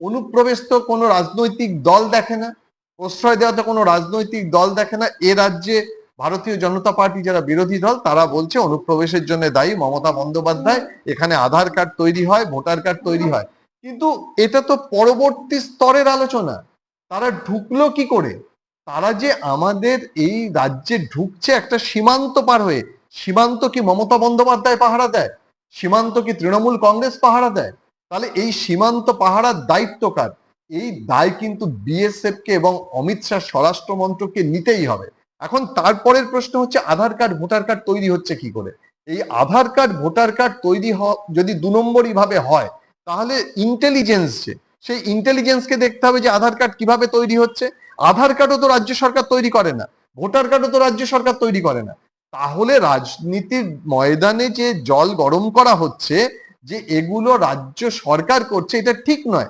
অনুপ্রবেশ তো কোনো রাজনৈতিক দল দেখে না, প্রশ্রয় দেওয়া তো কোনো রাজনৈতিক দল দেখে না। এ রাজ্যে ভারতীয় জনতা পার্টি যারা বিরোধী দল তারা বলছে অনুপ্রবেশের জন্য দায়ী মমতা বন্দ্যোপাধ্যায়, এখানে আধার কার্ড তৈরি হয়, ভোটার কার্ড তৈরি হয়। কিন্তু এটা তো পরবর্তী স্তরের আলোচনা। তারা ঢুকলো কি করে? তারা যে আমাদের এই রাজ্যে ঢুকছে একটা সীমান্ত পার হয়ে, সীমান্ত কি মমতা বন্দ্যোপাধ্যায় পাহারা দেয়? সীমান্ত কি তৃণমূল কংগ্রেস পাহারা দেয়? তাহলে এই সীমান্ত পাহারার দায়িত্ব কার? এই দায় কিন্তু বিএসএফ কে এবং অমিত শাহ স্বরাষ্ট্র মন্ত্রককে নিতেই হবে। এখন তারপরের প্রশ্ন হচ্ছে আধার কার্ড ভোটার কার্ড তৈরি হচ্ছে কি করে? এই আধার কার্ড ভোটার কার্ড তৈরি যদি 2 নম্বরই ভাবে হয়, তাহলে ইন্টেলিজেন্স সেই ইন্টেলিজেন্সকে দেখতে হবে যে আধার কার্ড কিভাবে তৈরি হচ্ছে। আধার কার্ডও তো রাজ্য সরকার তৈরি করে না, ভোটার কার্ডও তো রাজ্য সরকার তৈরি করে না। তাহলে রাজনীতির ময়দানে যে জল গরম করা হচ্ছে, যে এগুলো রাজ্য সরকার করছে, এটা ঠিক নয়।